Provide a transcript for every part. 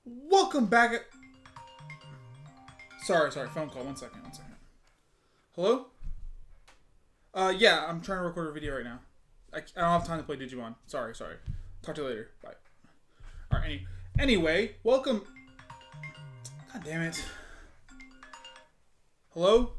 Welcome back. Sorry, phone call. One second. Hello? Yeah, I'm trying to record a video right now. I don't have time to play Digimon. Sorry. Talk to you later. Bye. Alright, anyway, welcome. God damn it. Hello?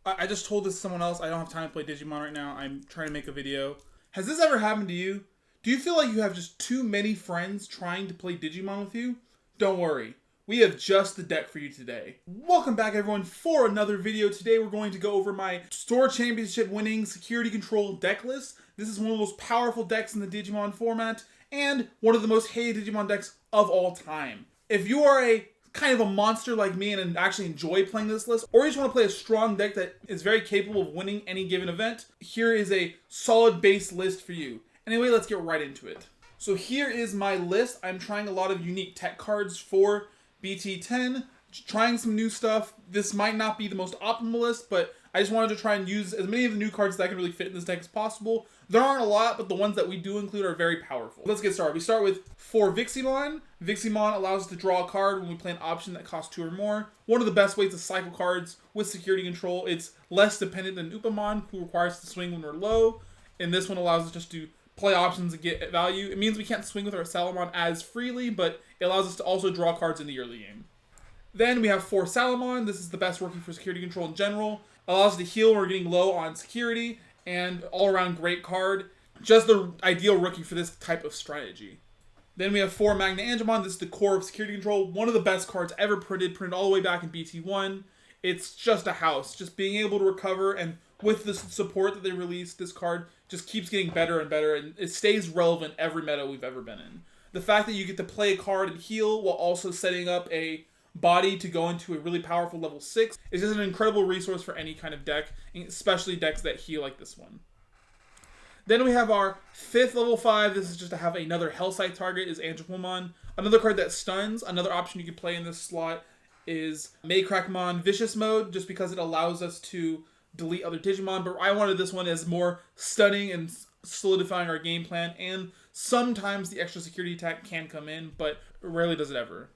I just told this to someone else. I don't have time to play Digimon right now. I'm trying to make a video. Has this ever happened to you? Do you feel like you have just too many friends trying to play Digimon with you? Don't worry. We have just the deck for you today. Welcome back everyone for another video. Today we're going to go over my Store Championship winning Security Control deck list. This is one of the most powerful decks in the Digimon format and one of the most hated Digimon decks of all time. If you are a kind of a monster like me and actually enjoy playing this list, or you just want to play a strong deck that is very capable of winning any given event, here is a solid base list for you. Anyway, let's get right into it. So here is my list. I'm trying a lot of unique tech cards for BT10, trying some new stuff. This might not be the most optimal list, but I just wanted to try and use as many of the new cards that can really fit in this deck as possible. There aren't a lot, but the ones that we do include are very powerful. Let's get started. We start with for Vixilon. Vixilon allows us to draw a card when we play an option that costs 2 or more. One of the best ways to cycle cards with security control. It's less dependent than Ophanimon, who requires us to swing when we're low. And this one allows us just to play options and get value. It means we can't swing with our Salomon as freely, but it allows us to also draw cards in the early game. Then we have for Salomon. This is the best rookie for security control in general. Allows us to heal when we're getting low on security, and all-around great card. Just the ideal rookie for this type of strategy. Then we have for Magna Engine. This is the core of security control. One of the best cards ever printed all the way back in BT1. It's just a house. Just being able to recover, and with the support that they released, this card just keeps getting better and better, and it stays relevant every meta we've ever been in. The fact that you get to play a card and heal while also setting up a body to go into a really powerful level 6 is just an incredible resource for any kind of deck, especially decks that heal like this one. Then we have our 5th level 5. This is just to have another Hellscythe target, is Junomon. Another card that stuns. Another option you can play in this slot is Kumon Vicious Mode, just because it allows us to delete other Digimon, but I wanted this one as more stunning and solidifying our game plan, and sometimes the extra security attack can come in, but rarely does it ever.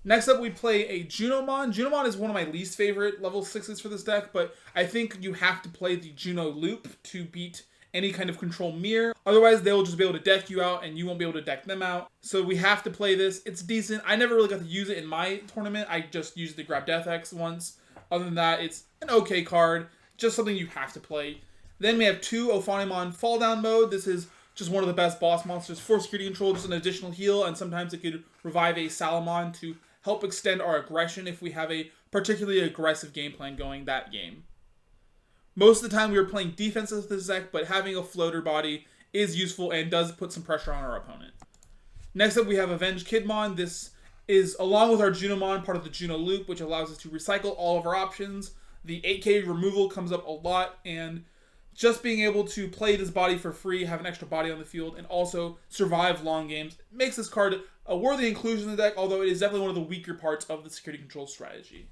Next up, we play a Junomon. Junomon is one of my least favorite level 6s for this deck, but I think you have to play the Juno Loop to beat any kind of control mirror. Otherwise, they'll just be able to deck you out, and you won't be able to deck them out. So we have to play this. It's decent. I never really got to use it in my tournament. I just used the Grab Death X once. Other than that, it's an okay card. Just something you have to play. Then we have 2 Ophanimon Fall Down Mode. This is just one of the best boss monsters for security control, just an additional heal, and sometimes it could revive a Salomon to help extend our aggression if we have a particularly aggressive game plan going that game. Most of the time we are playing defense with this deck, but having a floater body is useful and does put some pressure on our opponent. Next up we have Avenge Kidman. This is, along with our Junomon, part of the Juno Loop, which allows us to recycle all of our options. The 8k removal comes up a lot, and just being able to play this body for free, have an extra body on the field, and also survive long games makes this card a worthy inclusion in the deck, although it is definitely one of the weaker parts of the security control strategy.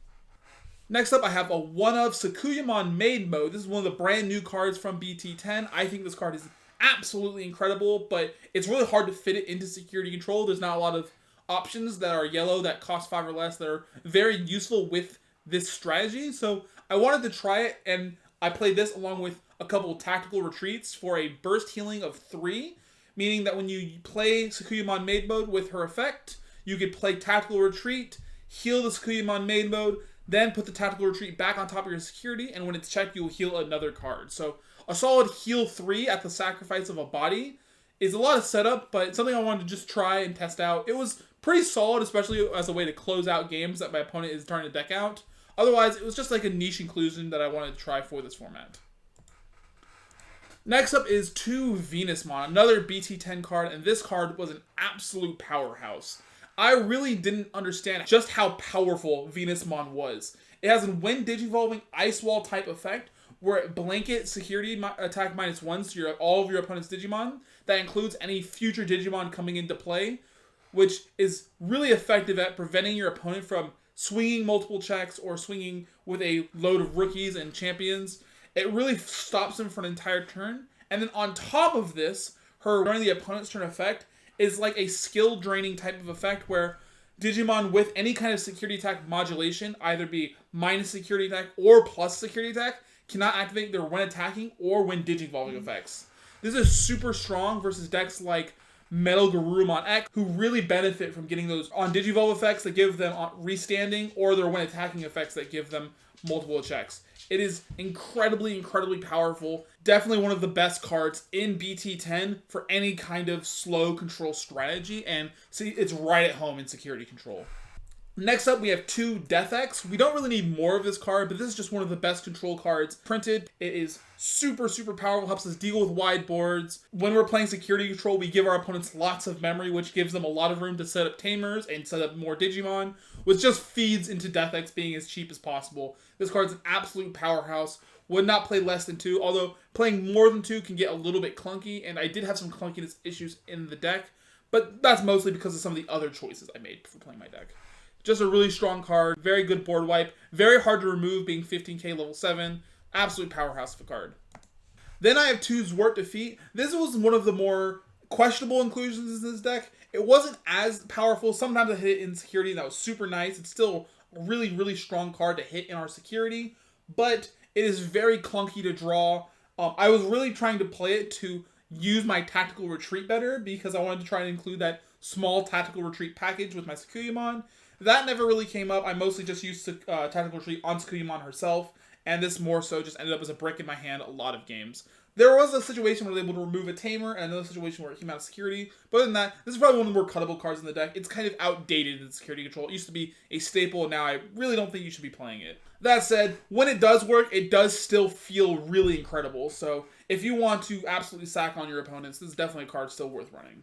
Next up, I have a one-of Tsukuyaman Maid Mode. This is one of the brand new cards from BT10. I think this card is absolutely incredible, but it's really hard to fit it into security control. There's not a lot of options that are yellow that cost 5 or less that are very useful with this strategy, so I wanted to try it, and I played this along with a couple of tactical retreats for a burst healing of 3, meaning that when you play Tsukuyaman Maid Mode with her effect, you could play tactical retreat, heal the Tsukuyaman Maid Mode, then put the tactical retreat back on top of your security, and when it's checked, you'll heal another card. So a solid heal 3 at the sacrifice of a body is a lot of setup, but it's something I wanted to just try and test out. It was pretty solid, especially as a way to close out games that my opponent is trying to deck out. Otherwise, it was just like a niche inclusion that I wanted to try for this format. Next up is 2 Venusmon, another BT10 card, and this card was an absolute powerhouse. I really didn't understand just how powerful Venusmon was. It has a when digivolving Ice Wall type effect, where it blanket security attack -1 to all of your opponent's Digimon. That includes any future Digimon coming into play, which is really effective at preventing your opponent from swinging multiple checks or swinging with a load of rookies and champions. It really stops them for an entire turn. And then on top of this, her during the opponent's turn effect is like a skill draining type of effect where Digimon with any kind of security attack modulation, either be minus security attack or plus security attack, cannot activate their when attacking or when digivolving effects. This is super strong versus decks like Metal Garurumon X, who really benefit from getting those on digivolve effects that give them restanding, or their when attacking effects that give them multiple checks. It is incredibly, incredibly powerful. Definitely one of the best cards in BT10 for any kind of slow control strategy, and see, it's right at home in security control. Next up, we have 2 Death X. We don't really need more of this card, but this is just one of the best control cards printed. It is super, super powerful, helps us deal with wide boards. When we're playing security control, we give our opponents lots of memory, which gives them a lot of room to set up Tamers and set up more Digimon, which just feeds into Death X being as cheap as possible. This card's an absolute powerhouse. Would not play less than 2, although playing more than 2 can get a little bit clunky, and I did have some clunkiness issues in the deck, but that's mostly because of some of the other choices I made for playing my deck. Just a really strong card, very good board wipe, very hard to remove being 15k level 7, absolute powerhouse of a card. Then I have 2 Zwart Defeat. This was one of the more questionable inclusions in this deck. It wasn't as powerful. Sometimes I hit it in security, and that was super nice. It's still a really, really strong card to hit in our security, but it is very clunky to draw. I was really trying to play it to use my Tactical Retreat better, because I wanted to try and include that small Tactical Retreat package with my Tsukuyaman. That never really came up. I mostly just used Tactical Retreat on Tsukuyaman herself, and this more so just ended up as a brick in my hand a lot of games. There was a situation where they were able to remove a Tamer, and another situation where it came out of security. But other than that, this is probably one of the more cuttable cards in the deck. It's kind of outdated in security control. It used to be a staple, and now I really don't think you should be playing it. That said, when it does work, it does still feel really incredible. So if you want to absolutely sack on your opponents, this is definitely a card still worth running.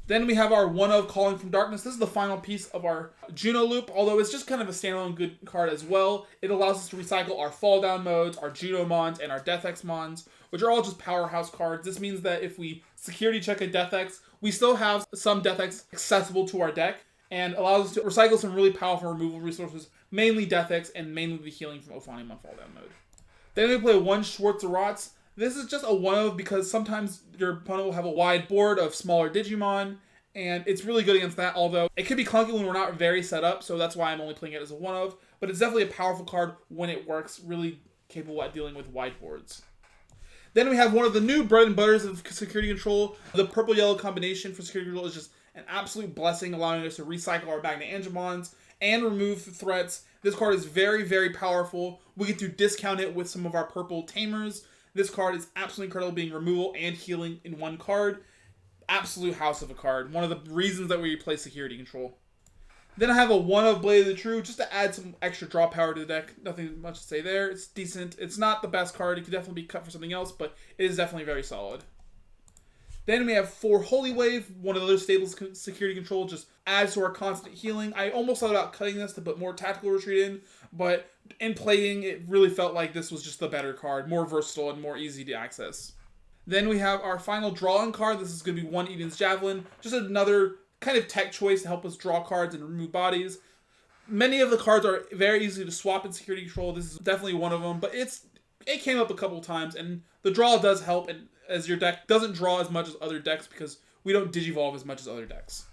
Then we have our one of Calling from Darkness. This is the final piece of our Juno loop, although it's just kind of a standalone good card as well. It allows us to recycle our Fall Down modes, our Junomons, and our Death X Mons, which are all just powerhouse cards. This means that if we security check a Death X, we still have some Death X accessible to our deck, and allows us to recycle some really powerful removal resources, mainly Death X and mainly the healing from Ophanimon Fall Down mode. Then we play one Schwarzerats. This is just a one of because sometimes your opponent will have a wide board of smaller Digimon, and it's really good against that, although it could be clunky when we're not very set up, so that's why I'm only playing it as a one of, but it's definitely a powerful card when it works, really capable at dealing with wide boards. Then we have one of the new bread and butters of security control. The purple-yellow combination for security control is just an absolute blessing, allowing us to recycle our Magna Engine and remove threats. This card is very, very powerful. We get to discount it with some of our purple Tamers. This card is absolutely incredible, being removal and healing in one card. Absolute house of a card. One of the reasons that we play security control. Then I have a one of Blade of the True, just to add some extra draw power to the deck. Nothing much to say there. It's decent. It's not the best card. It could definitely be cut for something else, but it is definitely very solid. Then we have 4 Holy Wave, one of the other staples security control, just adds to our constant healing. I almost thought about cutting this to put more Tactical Retreat in, but in playing, it really felt like this was just the better card, more versatile and more easy to access. Then we have our final draw-in card. This is going to be one Eden's Javelin, just another kind of tech choice to help us draw cards and remove bodies. Many of the cards are very easy to swap in security control. This is definitely one of them, but it came up a couple times, and the draw does help, and as your deck doesn't draw as much as other decks because we don't digivolve as much as other decks.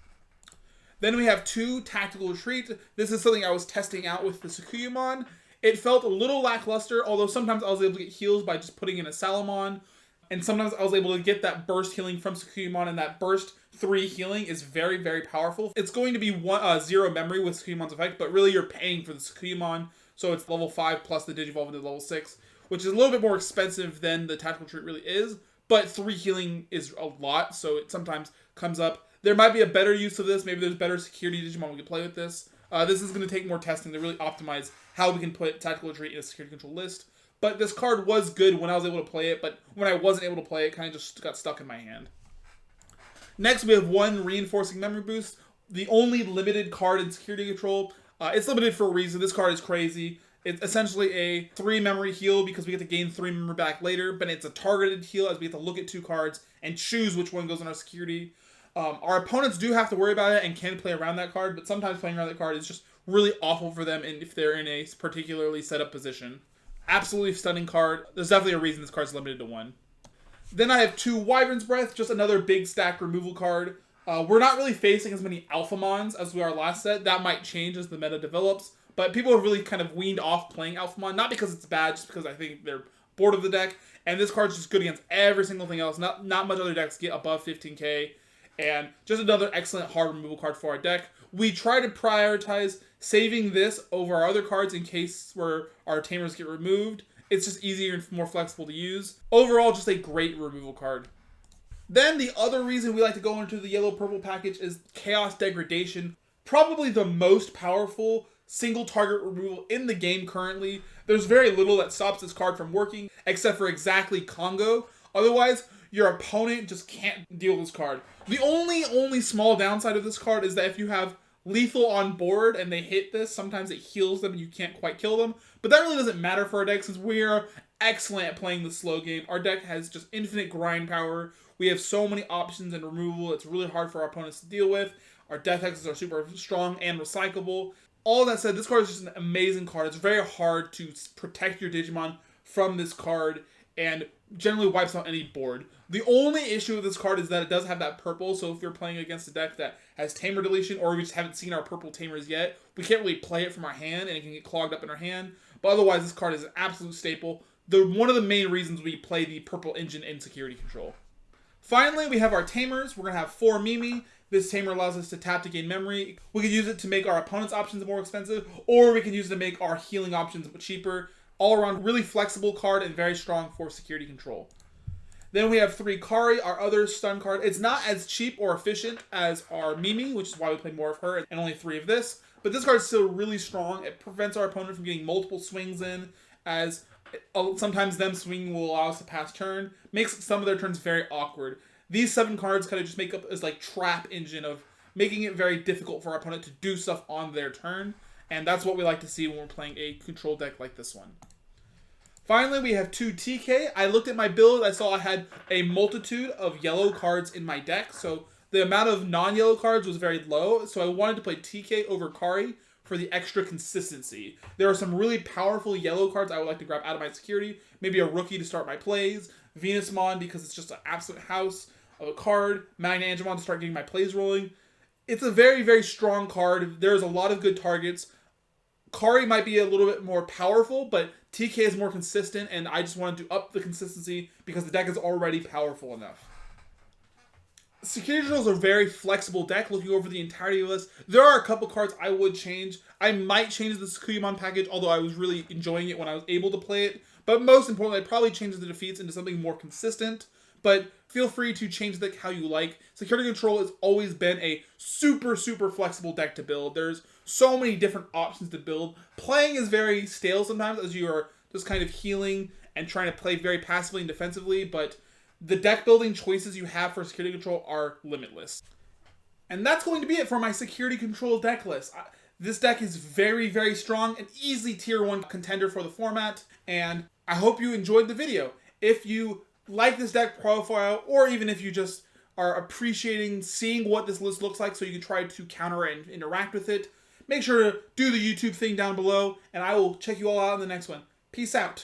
Then we have 2 Tactical Retreat. This is something I was testing out with the Tsukuyaman. It felt a little lackluster, although sometimes I was able to get heals by just putting in a Salomon, and sometimes I was able to get that burst healing from Tsukuyaman, and that burst 3 healing is very, very powerful. It's going to be 0 memory with Tsukuyaman's effect, but really you're paying for the Tsukuyaman, so it's level 5 plus the Digivolve into level 6, which is a little bit more expensive than the Tactical Retreat really is, but 3 healing is a lot, so it sometimes comes up. There might be a better use of this. Maybe there's better security Digimon we can play with this. This is going to take more testing to really optimize how we can put Tactical Retreat in a security control list. But this card was good when I was able to play it, but when I wasn't able to play it, kind of just got stuck in my hand. Next, we have 1 Reinforcing Memory Boost, the only limited card in security control. It's limited for a reason. This card is crazy. It's essentially a 3 memory heal because we get to gain 3 memory back later, but it's a targeted heal as we have to look at 2 cards and choose which one goes in our security. Our opponents do have to worry about it and can play around that card, but sometimes playing around that card is just really awful for them if they're in a particularly set up position. Absolutely stunning card. There's definitely a reason this card's limited to 1. Then I have 2 Wyverns Breath, just another big stack removal card. We're not really facing as many Alphamons as we are last set. That might change as the meta develops. But people have really kind of weaned off playing Alphamon. Not because it's bad, just because I think they're bored of the deck. And this card's just good against every single thing else. Not much other decks get above 15k. And just another excellent hard removal card for our deck. We try to prioritize saving this over our other cards in case where our Tamers get removed. It's just easier and more flexible to use. Overall, just a great removal card. Then the other reason we like to go into the yellow-purple package is Chaos Degradation. Probably the most powerful single target removal in the game currently. There's very little that stops this card from working, except for exactly Congo. Otherwise, your opponent just can't deal with this card. The only small downside of this card is that if you have lethal on board and they hit this, sometimes it heals them and you can't quite kill them. But that really doesn't matter for our deck since we are excellent at playing the slow game. Our deck has just infinite grind power. We have so many options in removal. It's really hard for our opponents to deal with. Our death hexes are super strong and recyclable. All that said, this card is just an amazing card. It's very hard to protect your Digimon from this card and generally wipes out any board. The only issue with this card is that it does have that purple, so if you're playing against a deck that has Tamer deletion or we just haven't seen our purple Tamers yet, we can't really play it from our hand and it can get clogged up in our hand. But otherwise, this card is an absolute staple. One of the main reasons we play the purple engine in security control. Finally, we have our Tamers. We're going to have 4 Mimi. This Tamer allows us to tap to gain memory. We can use it to make our opponent's options more expensive, or we can use it to make our healing options cheaper. All around, really flexible card and very strong for security control. Then we have 3 Kari, our other stun card. It's not as cheap or efficient as our Mimi, which is why we play more of her, and only 3 of this. But this card is still really strong. It prevents our opponent from getting multiple swings in, as sometimes them swinging will allow us to pass turn. Makes some of their turns very awkward. These 7 cards kind of just make up as like trap engine of making it very difficult for our opponent to do stuff on their turn. And that's what we like to see when we're playing a control deck like this one. Finally, we have 2 TK. I looked at my build. I saw I had a multitude of yellow cards in my deck. So the amount of non-yellow cards was very low. So I wanted to play TK over Kari for the extra consistency. There are some really powerful yellow cards I would like to grab out of my security. Maybe a rookie to start my plays. Venusmon because it's just an absolute house of a card. Magna Engine to start getting my plays rolling. It's a very, very strong card. There's a lot of good targets. Kari might be a little bit more powerful, but TK is more consistent, and I just wanted to up the consistency because the deck is already powerful enough. Security Control is a very flexible deck. Looking over the entirety of this, there are a couple cards I would change. I might change the Tsukuyaman package, although I was really enjoying it when I was able to play it. But most importantly, I'd probably change the defeats into something more consistent. But feel free to change the deck how you like. Security Control has always been a super, super flexible deck to build. There's so many different options to build. Playing is very stale sometimes as you are just kind of healing and trying to play very passively and defensively, but the deck building choices you have for Security Control are limitless. And that's going to be it for my Security Control deck list. This deck is very, very strong, an easy tier 1 contender for the format, and I hope you enjoyed the video. If you like this deck profile, or even if you just are appreciating seeing what this list looks like so you can try to counter and interact with it, make sure to do the YouTube thing down below, and I will check you all out in the next one. Peace out.